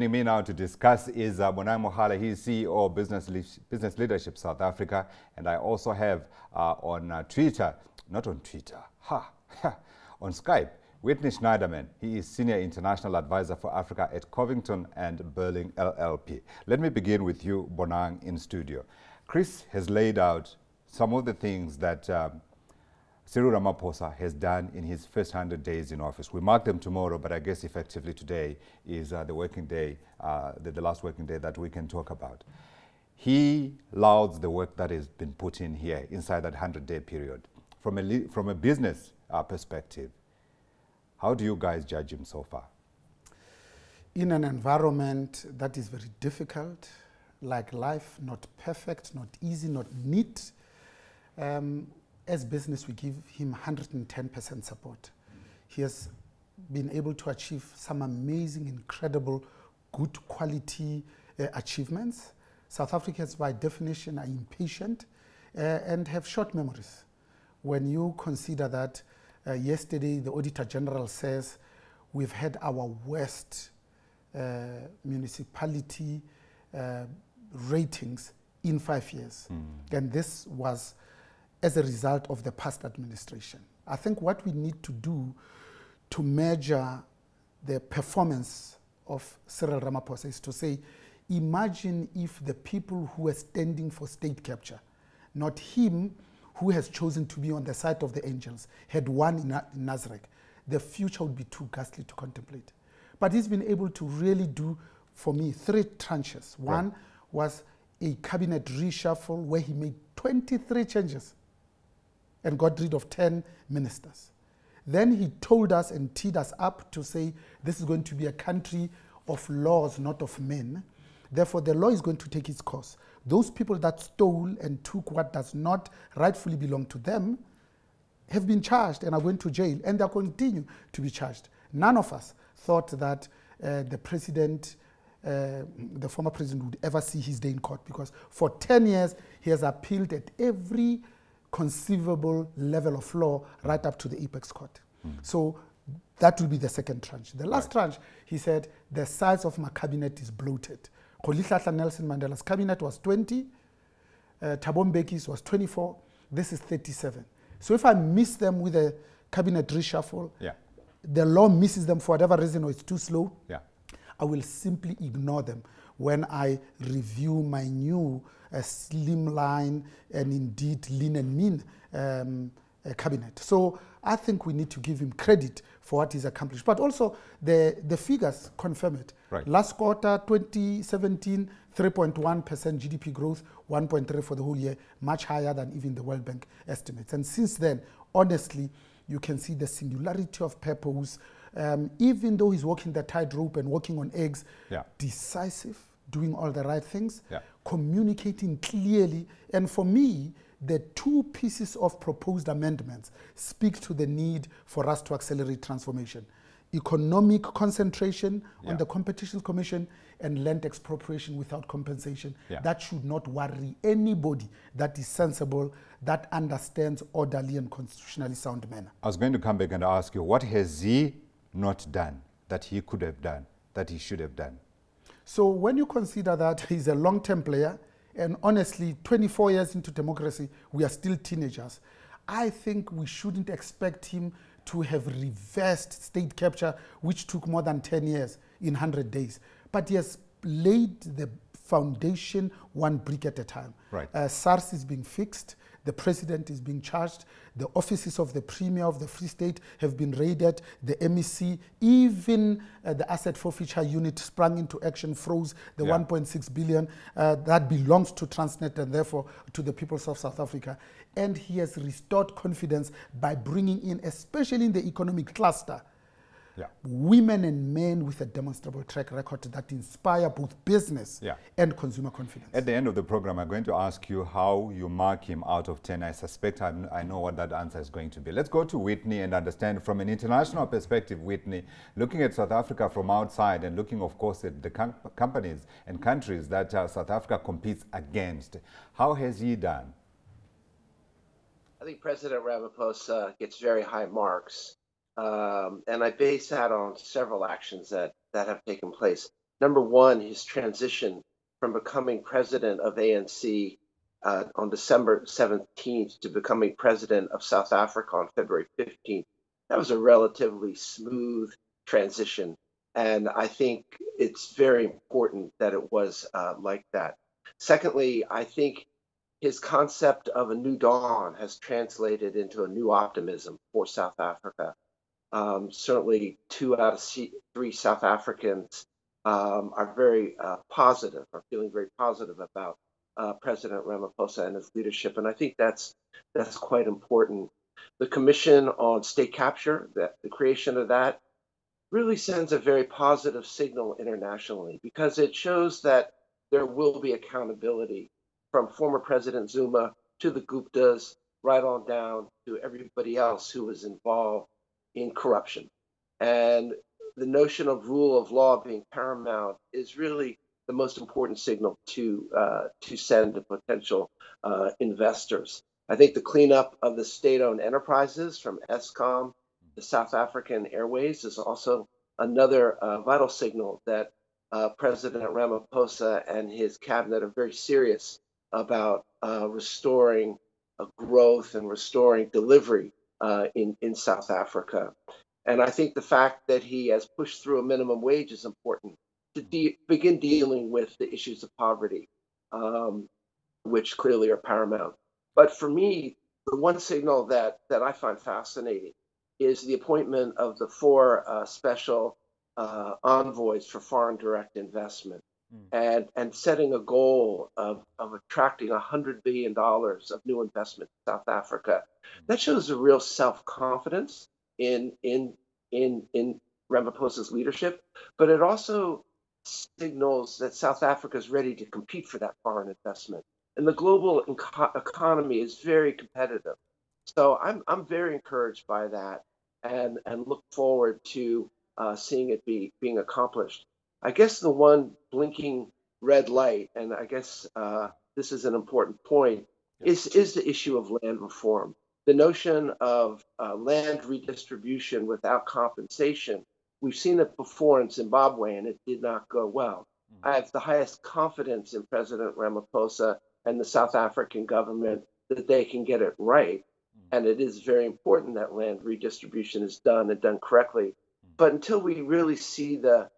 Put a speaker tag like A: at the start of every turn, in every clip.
A: Joining me now to discuss is Bonang Mohale. He is CEO of Business Leadership South Africa, and I also have on Twitter, not on Twitter, on Skype, Witney Schneidman. He is Senior International Advisor for Africa at Covington Burling LLP. Let me begin with you, Bonang, in studio. Chris has laid out some of the things that Cyril Ramaphosa has done in his first 100 days in office. We mark them tomorrow, but I guess effectively today is the working day, the last working day that we can talk about. He lauds the work that has been put in here inside that 100-day period. From a business perspective, how do you guys judge him so far?
B: In an environment that is very difficult, like life, not perfect, not easy, not neat, as business, we give him 110% support. He has been able to achieve some amazing, incredible, good quality achievements. South Africans, by definition, are impatient and have short memories. When you consider that yesterday the Auditor General says we've had our worst municipality ratings in 5 years. And this was as a result of the past administration. I think what we need to do to measure the performance of Cyril Ramaphosa is to say, imagine if the people who are standing for state capture, not him who has chosen to be on the side of the angels, had won in Nazareth, the future would be too ghastly to contemplate. But he's been able to really do, for me, 3 tranches. One was a cabinet reshuffle where he made 23 changes and got rid of 10 ministers. Then he told us and teed us up to say this is going to be a country of laws, not of men. Therefore, the law is going to take its course. Those people that stole and took what does not rightfully belong to them have been charged and are going to jail, and they'll continue to be charged. None of us thought that the president, the former president, would ever see his day in court, because for 10 years he has appealed at every conceivable level of law right up to the apex court. So that will be the second tranche. The last tranche, he said, the size of my cabinet is bloated. Nelson Mandela's cabinet was 20, Thabo Mbeki's was 24, this is 37. So if I miss them with a cabinet reshuffle, the law misses them for whatever reason or it's too slow, I will simply ignore them when I review my new slimline and indeed lean and mean cabinet. So I think we need to give him credit for what he's accomplished. But also the figures confirm it. Last quarter, 2017, 3.1% GDP growth, 1.3 for the whole year, much higher than even the World Bank estimates. And since then, honestly, you can see the singularity of purpose. Even though he's walking the tightrope and walking on eggs, decisive, doing all the right things, communicating clearly. And for me, the 2 pieces of proposed amendments speak to the need for us to accelerate transformation. Economic concentration on the Competition Commission and land expropriation without compensation. That should not worry anybody that is sensible, that understands orderly and constitutionally sound manner.
A: I was going to come back and ask you, what has he not done that he could have done, that he should have done?
B: So when you consider that he's a long-term player, and honestly, 24 years into democracy, we are still teenagers, I think we shouldn't expect him to have reversed state capture, which took more than 10 years in 100 days. But he has laid the foundation one brick at a time. SARS is being fixed. The president is being charged. The offices of the Premier of the Free State have been raided. The MEC, even the Asset Forfeiture Unit sprang into action, froze the 1.6 billion that belongs to Transnet and therefore to the people of South Africa. And he has restored confidence by bringing in, especially in the economic cluster, women and men with a demonstrable track record that inspire both business and consumer confidence.
A: At the end of the program, I'm going to ask you how you mark him out of 10. I suspect I know what that answer is going to be. Let's go to Witney and understand from an international perspective, Witney, looking at South Africa from outside and looking, of course, at the companies and countries that South Africa competes against. How has he done?
C: I think President Ramaphosa gets very high marks. And I base that on several actions that have taken place. Number one, his transition from becoming president of ANC on December 17th to becoming president of South Africa on February 15th. That was a relatively smooth transition. And I think it's very important that it was like that. Secondly, I think his concept of a new dawn has translated into a new optimism for South Africa. Certainly 2 out of 3 South Africans are very positive, are feeling very positive about President Ramaphosa and his leadership. And I think that's quite important. The Commission on State Capture, the creation of that, really sends a very positive signal internationally because it shows that there will be accountability from former President Zuma to the Guptas, right on down to everybody else who was involved in corruption. And the notion of rule of law being paramount is really the most important signal to send to potential investors. I think the cleanup of the state-owned enterprises from Eskom to South African Airways is also another vital signal that President Ramaphosa and his cabinet are very serious about restoring growth and restoring delivery in South Africa. And I think the fact that he has pushed through a minimum wage is important to begin dealing with the issues of poverty, which clearly are paramount. But for me, the one signal that I find fascinating is the appointment of the 4 special envoys for foreign direct investment and setting a goal of attracting $100 billion of new investment in South Africa. That shows a real self-confidence in Ramaphosa's leadership, but it also signals that South Africa is ready to compete for that foreign investment. And the global economy is very competitive. So I'm very encouraged by that and look forward to seeing it being accomplished. I guess the one blinking red light, and I guess this is an important point, is the issue of land reform. The notion of land redistribution without compensation. We've seen it before in Zimbabwe, and it did not go well. I have the highest confidence in President Ramaphosa and the South African government that they can get it right. And it is very important that land redistribution is done and done correctly. But until we really see the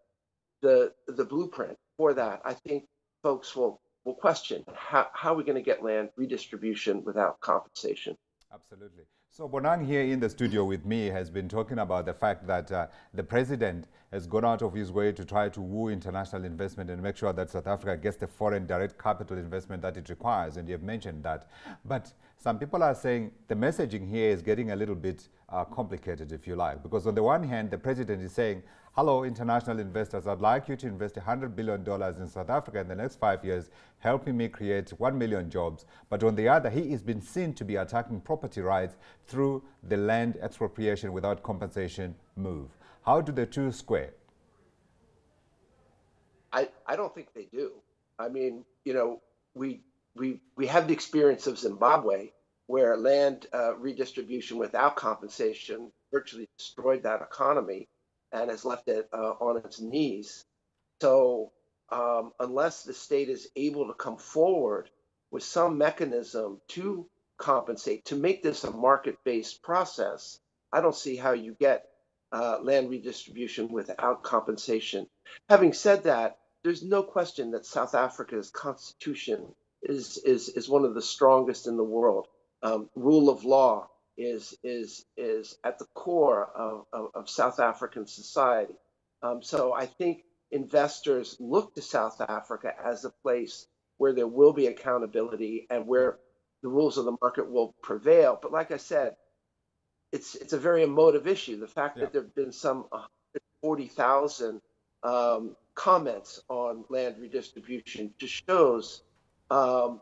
C: blueprint for that, I think folks will question how are we going to get land redistribution without compensation.
A: Absolutely. So Bonang here in the studio with me has been talking about the fact that the president has gone out of his way to try to woo international investment and make sure that South Africa gets the foreign direct capital investment that it requires, and you have mentioned that. But some people are saying the messaging here is getting a little bit complicated, if you like, because on the one hand, the president is saying, hello, international investors, I'd like you to invest $100 billion in South Africa in the next 5 years, helping me create 1 million jobs. But on the other, he has been seen to be attacking property rights through the land expropriation without compensation move. How do the two square?
C: I don't think they do. I mean, you know, we have the experience of Zimbabwe, where land redistribution without compensation virtually destroyed that economy and has left it on its knees. So unless the state is able to come forward with some mechanism to compensate, to make this a market-based process, I don't see how you get land redistribution without compensation. Having said that, there's no question that South Africa's constitution is one of the strongest in the world. Rule of law is at the core of South African society. So I think investors look to South Africa as a place where there will be accountability and where the rules of the market will prevail. But like I said, it's a very emotive issue. The fact that there have been some 140,000 comments on land redistribution just shows the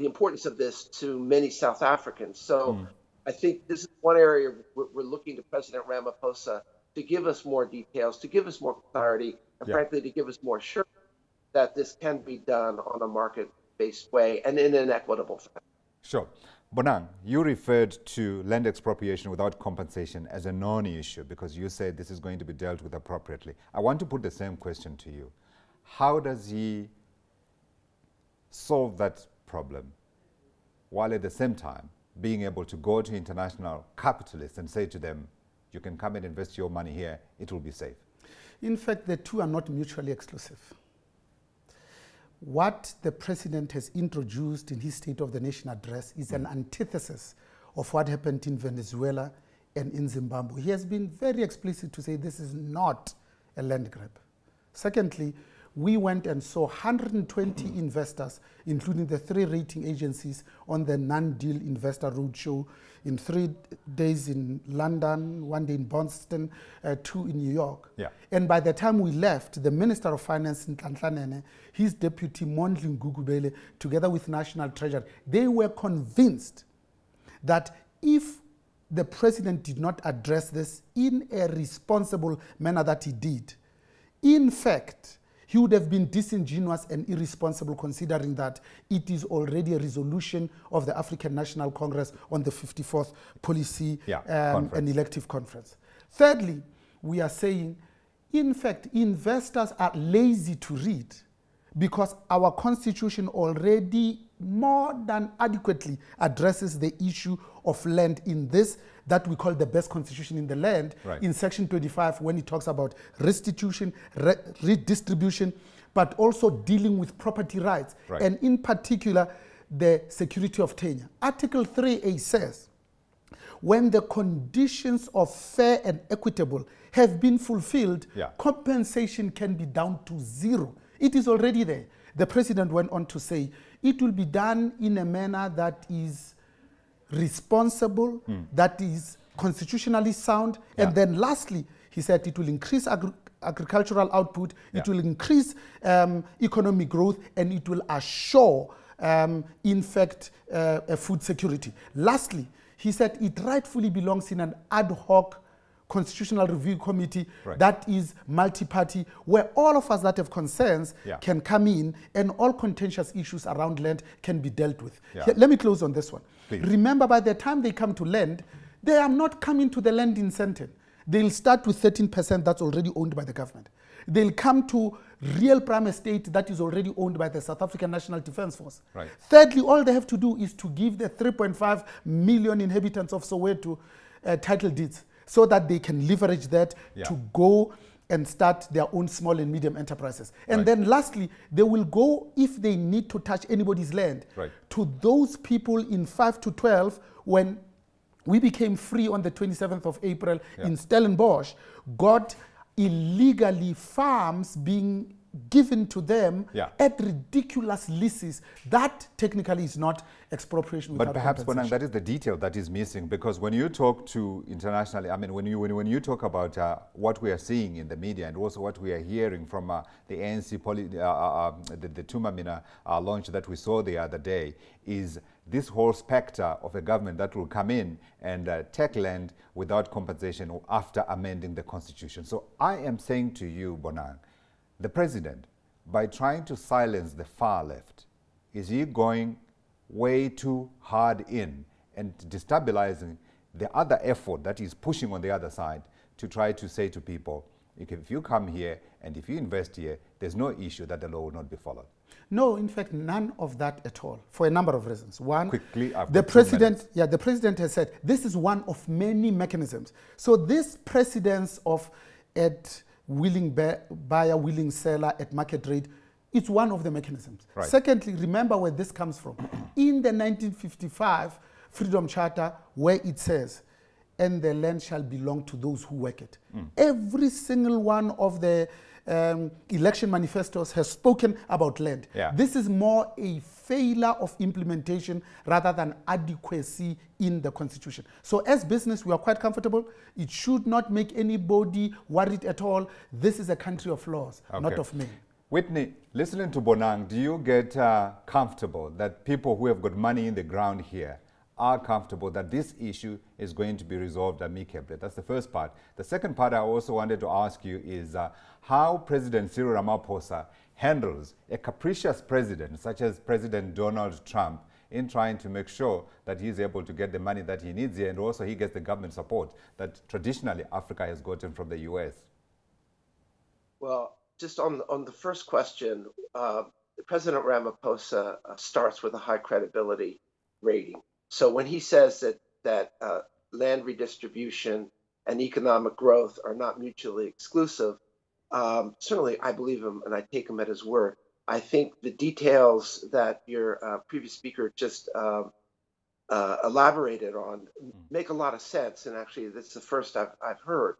C: importance of this to many South Africans. So I think this is one area we're looking to President Ramaphosa to give us more details, to give us more clarity, and frankly, to give us more assurance that this can be done on a market-based way and in an equitable fashion.
A: Sure. Bonang, you referred to land expropriation without compensation as a non-issue because you said this is going to be dealt with appropriately. I want to put the same question to you. how does he solve that problem while at the same time being able to go to international capitalists and say to them, you can come and invest your money here, it will be safe?
B: In fact, the two are not mutually exclusive. What the president has introduced in his State of the Nation address is an antithesis of what happened in Venezuela and in Zimbabwe. He has been very explicit to say this is not a land grab. Secondly, we went and saw 120 investors, including the 3 rating agencies, on the non-deal investor roadshow in 3 days in London, 1 day in Boston, 2 in New York.
A: Yeah.
B: And by the time we left, the Minister of Finance in Nhlanhla, his deputy Mondli Ngugubele, together with National Treasury, they were convinced that if the president did not address this in a responsible manner that he did, in fact, he would have been disingenuous and irresponsible, considering that it is already a resolution of the African National Congress on the 54th Policy and Elective Conference. Thirdly, we are saying, in fact, investors are lazy to read because our constitution already more than adequately addresses the issue of land in this that we call the best constitution in the land, in section 25, when it talks about restitution, redistribution, but also dealing with property rights, and in particular, the security of tenure. Article 3A says, when the conditions of fair and equitable have been fulfilled, compensation can be down to 0. It is already there. The president went on to say, it will be done in a manner that is responsible, that is constitutionally sound, and then lastly, he said it will increase agricultural output, it will increase economic growth, and it will assure, in fact, food security. Lastly, he said it rightfully belongs in an ad hoc Constitutional Review Committee that is multi-party, where all of us that have concerns can come in and all contentious issues around land can be dealt with. Let me close on this one. Please. Remember, by the time they come to land, they are not coming to the land incentive. They'll start with 13% that's already owned by the government. They'll come to real prime estate that is already owned by the South African National Defence Force. Thirdly, all they have to do is to give the 3.5 million inhabitants of Soweto title deeds, so that they can leverage that to go and start their own small and medium enterprises. And then lastly, they will go, if they need to touch anybody's land, to those people in 5 to 12, when we became free on the 27th of April in Stellenbosch, got illegally farms being given to them at ridiculous leases. That technically is not expropriation.
A: But perhaps, Bonang, that is the detail that is missing, because when you talk to internationally, I mean, when you talk about what we are seeing in the media and also what we are hearing from the ANC, the Tumamina launch that we saw the other day, is this whole spectre of a government that will come in and take land without compensation or after amending the constitution. So I am saying to you, Bonang, the president, by trying to silence the far left, is he going way too hard in and destabilizing the other effort that he's pushing on the other side to try to say to people, if you come here and if you invest here, there's no issue that the law will not be followed?
B: No, in fact, none of that at all, for a number of reasons. One,
A: quickly,
B: the president, the president has said this is one of many mechanisms. So this precedence of at willing buyer, willing seller at market rate, it's one of the mechanisms. Secondly, remember where this comes from. In the 1955 Freedom Charter, where it says, and the land shall belong to those who work it. Every single one of the election manifestos has spoken about land. This is more a failure of implementation rather than adequacy in the constitution. So as business, we are quite comfortable. It should not make anybody worried at all. This is a country of laws, not of men.
A: Witney, listening to Bonang, do you get comfortable that people who have got money in the ground here are comfortable that this issue is going to be resolved amicably? That's the first part. The second part I also wanted to ask you is how President Cyril Ramaphosa handles a capricious president such as President Donald Trump in trying to make sure that he's able to get the money that he needs here, and also he gets the government support that traditionally Africa has gotten from the US.
C: Well, just on the first question, President Ramaphosa starts with a high credibility rating. So when he says that land redistribution and economic growth are not mutually exclusive, certainly I believe him and I take him at his word. I think the details that your previous speaker just elaborated on make a lot of sense, and actually that's the first I've heard.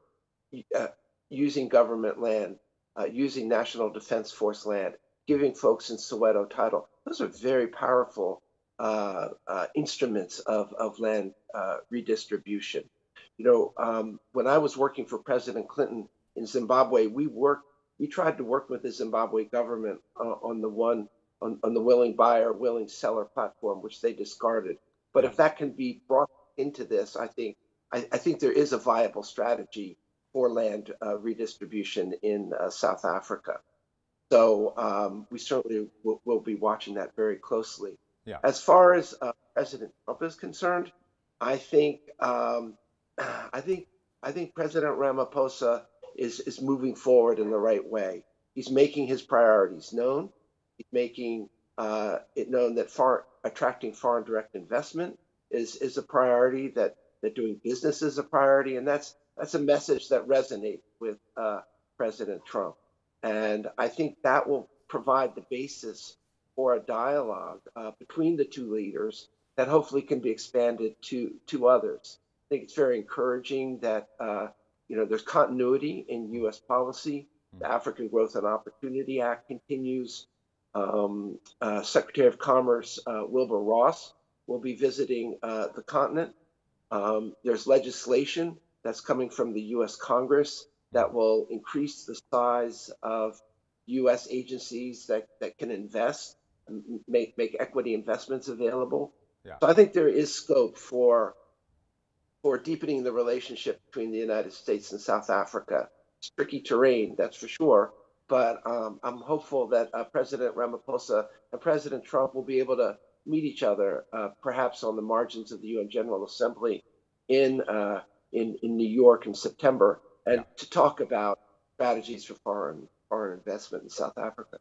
C: Using government land, using National Defense Force land, giving folks in Soweto title. Those are very powerful instruments of land redistribution. You know, when I was working for President Clinton in Zimbabwe, we tried to work with the Zimbabwe government on the willing buyer, willing seller platform, which they discarded. But if that can be brought into this, I think there is a viable strategy for land redistribution in South Africa. So we certainly will be watching that very closely.
A: Yeah.
C: As far as President Trump is concerned, I think President Ramaphosa is moving forward in the right way. He's making his priorities known. He's making it known that attracting foreign direct investment is a priority, that doing business is a priority, and that's a message that resonates with President Trump. And I think that will provide the basis for a dialogue between the two leaders that hopefully can be expanded to others. I think it's very encouraging that there's continuity in U.S. policy. The African Growth and Opportunity Act continues. Secretary of Commerce Wilbur Ross will be visiting the continent. There's legislation that's coming from the U.S. Congress that will increase the size of U.S. agencies that can invest, make equity investments available. Yeah. So I think there is scope for deepening the relationship between the United States and South Africa. It's tricky terrain, that's for sure. But I'm hopeful that President Ramaphosa and President Trump will be able to meet each other, perhaps on the margins of the UN General Assembly in New York in September, and to talk about strategies for foreign investment in South Africa.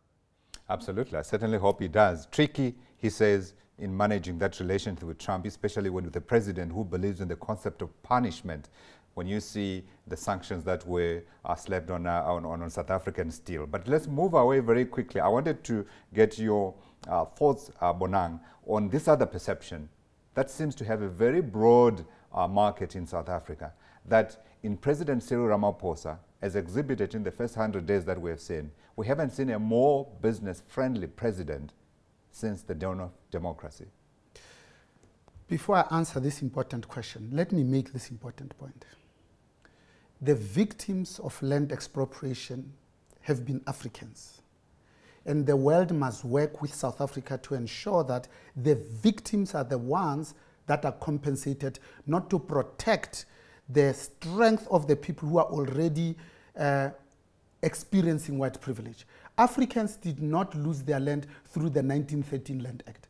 A: Absolutely. I certainly hope he does. Tricky, he says, in managing that relationship with Trump, especially when with a president who believes in the concept of punishment. When you see the sanctions that were slapped on South African steel. But let's move away very quickly. I wanted to get your thoughts, Bonang, on this other perception that seems to have a very broad market in South Africa, that in President Cyril Ramaphosa, as exhibited in the first 100 days that we have seen, we haven't seen a more business-friendly president since the dawn of democracy.
B: Before I answer this important question, let me make this important point. The victims of land expropriation have been Africans. And the world must work with South Africa to ensure that the victims are the ones that are compensated, not to protect the strength of the people who are already experiencing white privilege. Africans did not lose their land through the 1913 Land Act.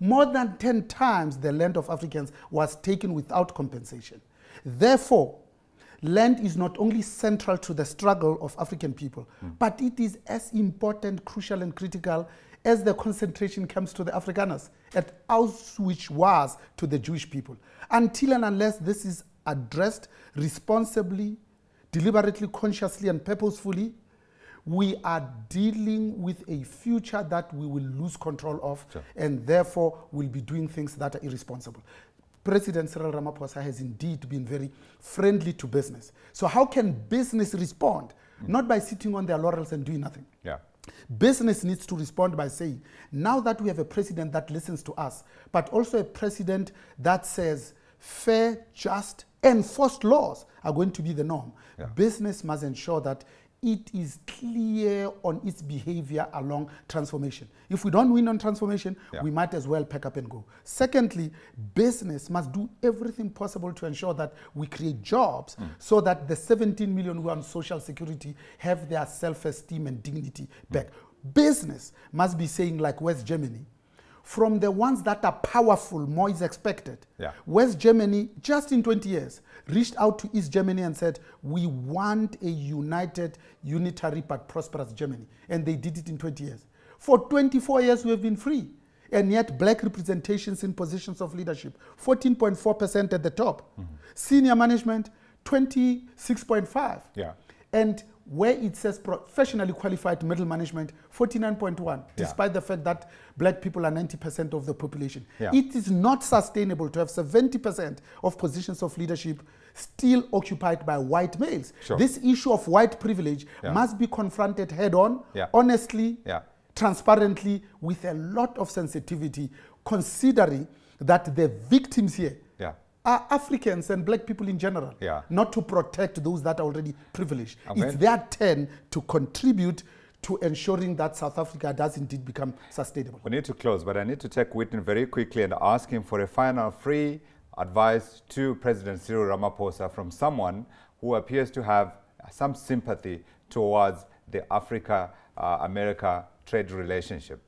B: More than 10 times the land of Africans was taken without compensation. Therefore, land is not only central to the struggle of African people, but it is as important, crucial, and critical as the concentration camps to the Afrikaners, at Auschwitz was to the Jewish people. Until and unless this is addressed responsibly, deliberately, consciously, and purposefully, we are dealing with a future that we will lose control of, and therefore will be doing things that are irresponsible. President Cyril Ramaphosa has indeed been very friendly to business. So how can business respond? Not by sitting on their laurels and doing nothing.
A: Yeah.
B: Business needs to respond by saying, now that we have a president that listens to us, but also a president that says fair, just, enforced laws are going to be the norm. Yeah. Business must ensure that it is clear on its behavior along transformation. If we don't win on transformation, we might as well pack up and go. Secondly, business must do everything possible to ensure that we create jobs so that the 17 million who are on social security have their self-esteem and dignity back. Business must be saying, like West Germany, from the ones that are powerful, more is expected.
A: Yeah.
B: West Germany, just in 20 years, reached out to East Germany and said, we want a united, unitary, but prosperous Germany. And they did it in 20 years. For 24 years, we have been free. And yet, black representations in positions of leadership, 14.4% at the top. Senior management, 26.5.
A: Yeah.
B: And where it says professionally qualified middle management, 49.1, despite the fact that black people are 90% of the population.
A: Yeah.
B: It is not sustainable to have 70% of positions of leadership still occupied by white males.
A: Sure.
B: This issue of white privilege must be confronted head-on, honestly, transparently, with a lot of sensitivity, considering that the victims here are Africans and black people in general, not to protect those that are already privileged. It's their turn to contribute to ensuring that South Africa does indeed become sustainable.
A: We need to close, but I need to take Witney very quickly and ask him for a final free advice to President Cyril Ramaphosa from someone who appears to have some sympathy towards the Africa-America trade relationship.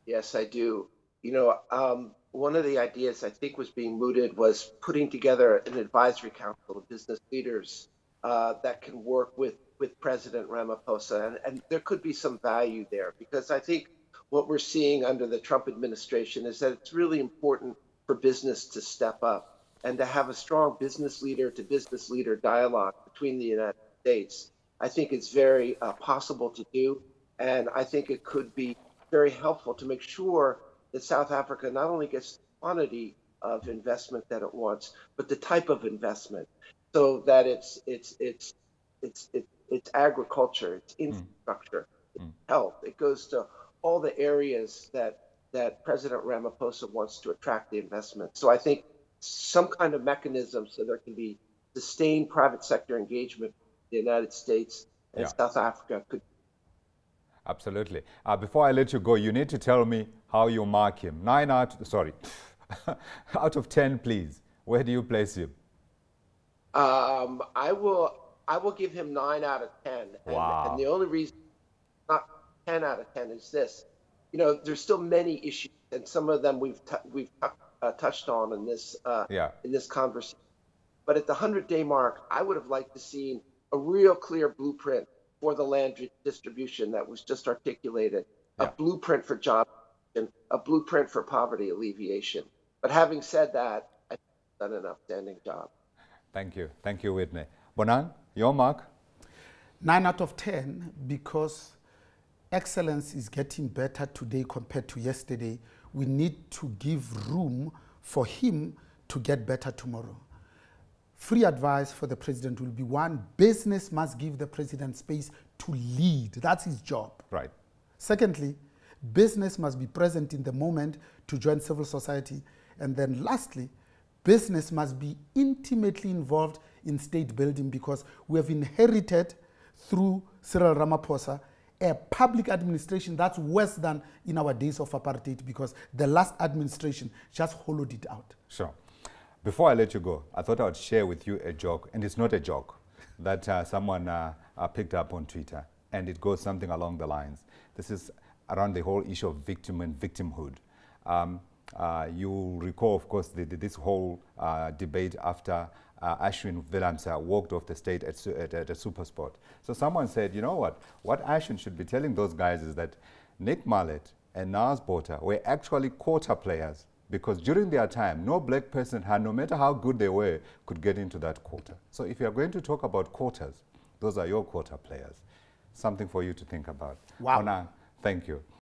C: Yes, I do. You know, one of the ideas I think was being mooted was putting together an advisory council of business leaders that can work with President Ramaphosa. And there could be some value there, because I think what we're seeing under the Trump administration is that it's really important for business to step up and to have a strong business leader to business leader dialogue between the United States. I think it's very possible to do. And I think it could be very helpful to make sure that South Africa not only gets the quantity of investment that it wants, but the type of investment, so that it's agriculture, it's infrastructure, it's health. It goes to all the areas that President Ramaphosa wants to attract the investment. So I think some kind of mechanism so there can be sustained private sector engagement in the United States and South Africa could.
A: Absolutely. Before I let you go, you need to tell me how you mark him. 9 out, sorry, out of 10, please. Where do you place him?
C: I will give him 9 out of 10.
A: Wow.
C: And the only reason not 10 out of 10 is this. You know, there's still many issues, and some of them we've touched on in this in this conversation. But at the 100-day mark, I would have liked to see a real clear blueprint for the land distribution that was just articulated, a blueprint for job, and a blueprint for poverty alleviation. But having said that, I think I've done an outstanding job.
A: Thank you. Thank you, Witney. Bonang, your mark?
B: 9 out of 10, because excellence is getting better today compared to yesterday. We need to give room for him to get better tomorrow. Free advice for the president will be: one, business must give the president space to lead. That's his job.
A: Right.
B: Secondly, business must be present in the moment to join civil society. And then lastly, business must be intimately involved in state building, because we have inherited through Cyril Ramaphosa a public administration that's worse than in our days of apartheid, because the last administration just hollowed it out.
A: Sure. Before I let you go, I thought I would share with you a joke, and it's not a joke, that someone picked up on Twitter, and it goes something along the lines. This is around the whole issue of victim and victimhood. You recall, of course, this whole debate after Ashwin Vilamsa walked off the stage at a SuperSport. So someone said, you know what Ashwin should be telling those guys is that Nick Mallet and Nas Botha were actually quota players, because during their time, no black person, no matter how good they were, could get into that quota. So if you're going to talk about quotas, those are your quota players. Something for you to think about.
B: Wow.
A: Bonang, thank you.